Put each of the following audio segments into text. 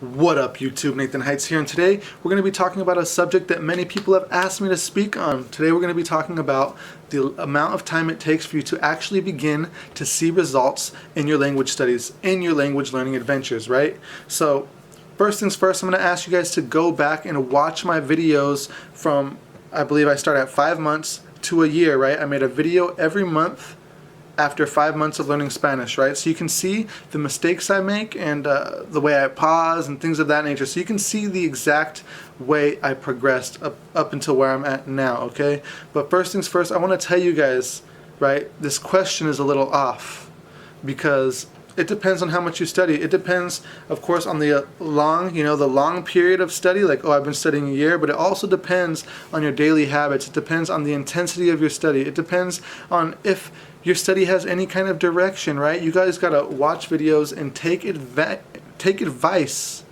What up YouTube, Nathan Heightz here, and today we're going to be talking about a subject that many people have asked me to speak on. Today we're going to be talking about the amount of time it takes for you to actually begin to see results in your language studies, in your language learning adventures, right? So first things first, I'm going to ask you guys to go back and watch my videos from, I believe I start at 5 months to a year, right? I made a video every month after 5 months of learning Spanish, right? So you can see the mistakes I make and the way I pause and things of that nature. So you can see the exact way I progressed up until where I'm at now, okay? But first things first, I want to tell you guys, right, this question is a little off because it depends on how much you study. It depends, of course, on the long period of study, like, oh, I've been studying a year, but it also depends on your daily habits. It depends on the intensity of your study. It depends on if your study has any kind of direction, right? You guys gotta watch videos and take advice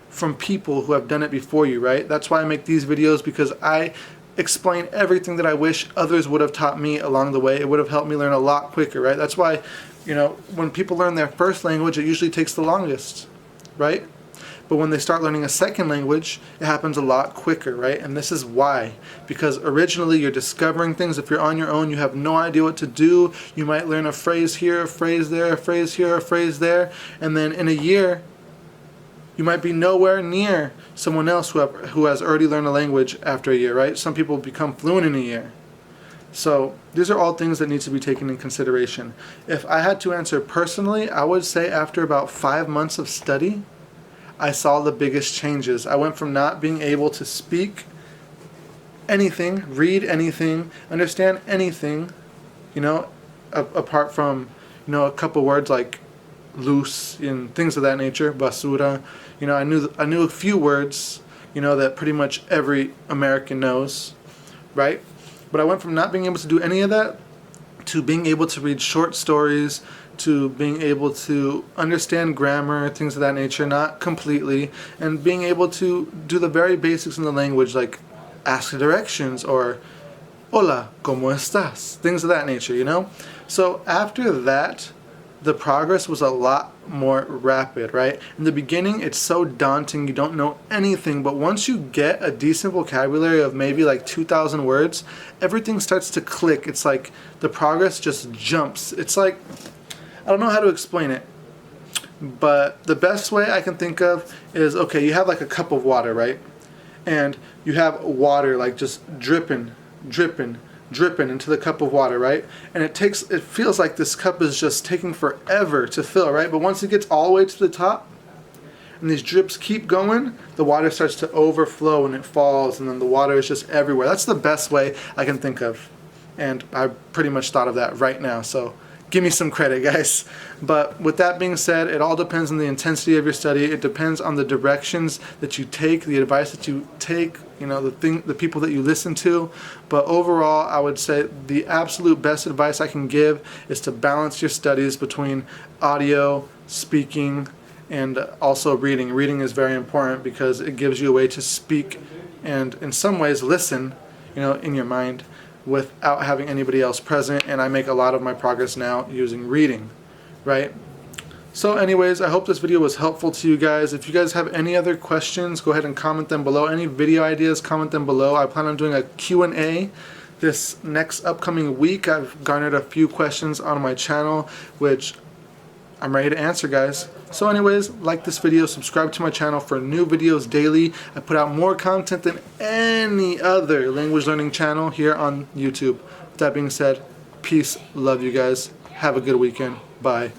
from people who have done it before you, right? That's why I make these videos, because I explain everything that I wish others would have taught me along the way. It would have helped me learn a lot quicker, right? That's why, when people learn their first language, it usually takes the longest, right? But when they start learning a second language, it happens a lot quicker, right? And this is why. Because originally you're discovering things. If you're on your own, you have no idea what to do. You might learn a phrase here, a phrase there, a phrase here, a phrase there. And then in a year, you might be nowhere near someone else who has already learned a language after a year, right? Some people become fluent in a year. So these are all things that need to be taken in consideration. If I had to answer personally, I would say after about 5 months of study, I saw the biggest changes. I went from not being able to speak anything, read anything, understand anything, apart from, a couple words like loose and things of that nature, basura. I knew a few words, that pretty much every American knows, right? But I went from not being able to do any of that to being able to read short stories, to being able to understand grammar, things of that nature, not completely, and being able to do the very basics in the language, like ask directions or hola, ¿cómo estás? Things of that nature, So after that, the progress was a lot more rapid, right? In the beginning, it's so daunting, you don't know anything, but once you get a decent vocabulary of maybe like 2,000 words, everything starts to click. It's like the progress just jumps. It's like, I don't know how to explain it, but the best way I can think of is, okay, you have like a cup of water, right? And you have water like just dripping into the cup of water, right? And it feels like this cup is just taking forever to fill, right? But once it gets all the way to the top and these drips keep going, the water starts to overflow and it falls, and then the water is just everywhere. That's the best way I can think of. And I pretty much thought of that right now, so give me some credit, guys. But with that being said, it all depends on the intensity of your study. It depends on the directions that you take, the advice that you take, the people that you listen to. But overall, I would say the absolute best advice I can give is to balance your studies between audio, speaking, and also reading. Reading is very important because it gives you a way to speak and in some ways listen, in your mind, without having anybody else present. And I make a lot of my progress now using reading, right? So anyways, I hope this video was helpful to you guys. If you guys have any other questions, go ahead and comment them below. Any video ideas, comment them below. I plan on doing a Q&A this next upcoming week. I've garnered a few questions on my channel, which I'm ready to answer, guys. So anyways, like this video, subscribe to my channel for new videos daily. I put out more content than any other language learning channel here on YouTube. With that being said, peace, love you guys. Have a good weekend. Bye.